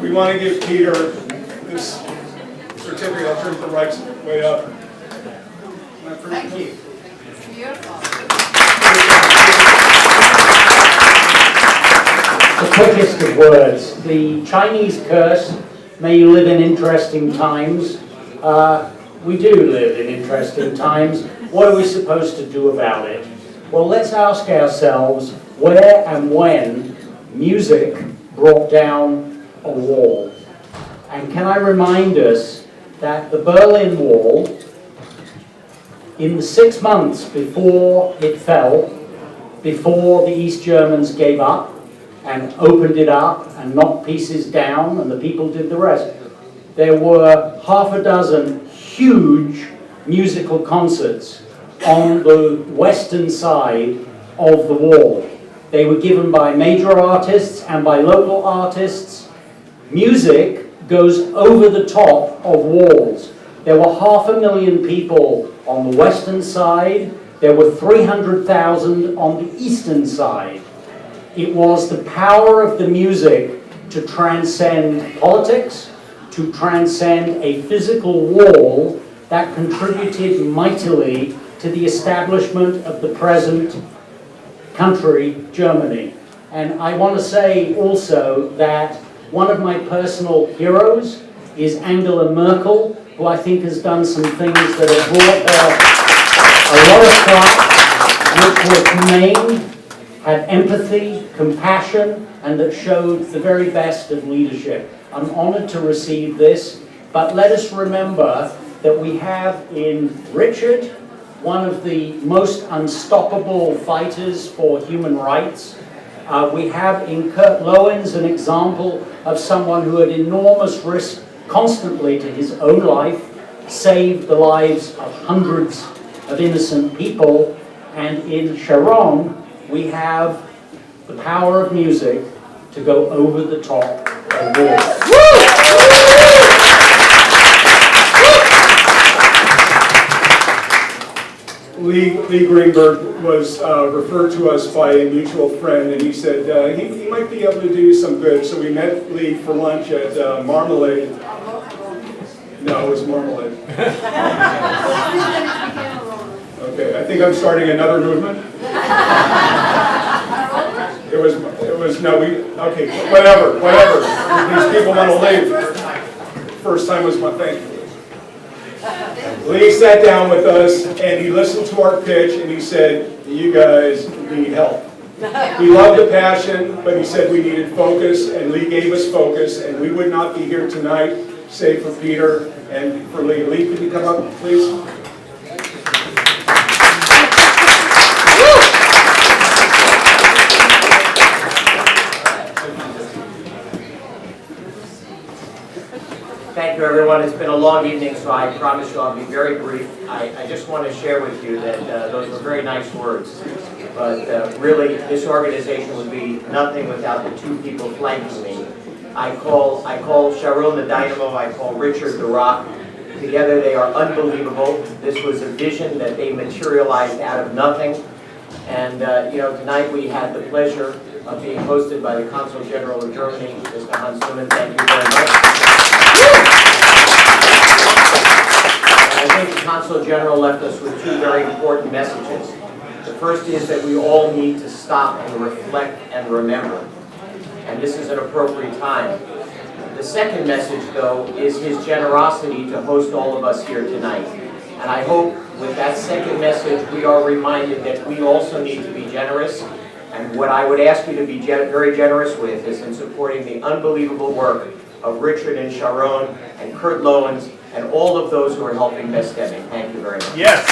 we want to give Peter this certificate. I'll turn the right way up. Thank you. It's beautiful. The quickest of words. The Chinese curse, may you live in interesting times. We do live in interesting times. What are we supposed to do about it? Well, let's ask ourselves where and when music brought down a wall. And can I remind us that the Berlin Wall, in the 6 months before it fell, before the East Germans gave up and opened it up and knocked pieces down and the people did the rest, there were half a dozen huge musical concerts on the western side of the wall. They were given by major artists and by local artists. Music goes over the top of walls. There were 500,000 people on the western side. There were 300,000 on the eastern side. It was the power of the music to transcend politics, to transcend a physical wall that contributed mightily to the establishment of the present country, Germany. And I want to say also that one of my personal heroes is Angela Merkel, who I think has done some things that have brought her a lot of pride, which were humane, had empathy, compassion, and that showed the very best of leadership. I'm honored to receive this, but let us remember that we have in Richard one of the most unstoppable fighters for human rights. We have in Kurt Loewens an example of someone who at enormous risk constantly to his own life saved the lives of hundreds of innocent people. And in Sharon, we have the power of music to go over the top of walls. Lee Greenberg was referred to us by a mutual friend, and he said he might be able to do some good. So we met Lee for lunch at Marmalade. No, it was Marmalade. Okay, I think I'm starting another movement. Okay, whatever. These people want to leave. First time was my thank you. Lee sat down with us and he listened to our pitch and he said, you guys need help. He loved the passion, but he said we needed focus, and Lee gave us focus, and we would not be here tonight save for Peter and for Lee. Lee, could you come up, please? Thank you, everyone. It's been a long evening, so I promise you I'll be very brief. I just want to share with you that those were very nice words, but really this organization would be nothing without the two people flanking me. I call Sharon the Dynamo, I call Richard the Rock. Together they are unbelievable. This was a vision that they materialized out of nothing. And tonight we had the pleasure of being hosted by the Consul General of Germany, Mr. Hans Neumann. Thank you very much. I think the Consul General left us with two very important messages. The first is that we all need to stop and reflect and remember. And this is an appropriate time. The second message, though, is his generosity to host all of us here tonight. And I hope with that second message we are reminded that we also need to be generous. And what I would ask you to be very generous with is in supporting the unbelievable work of Richard and Sharon and Kurt Loewens and all of those who are helping Best Stemming. Thank you very much. Yes.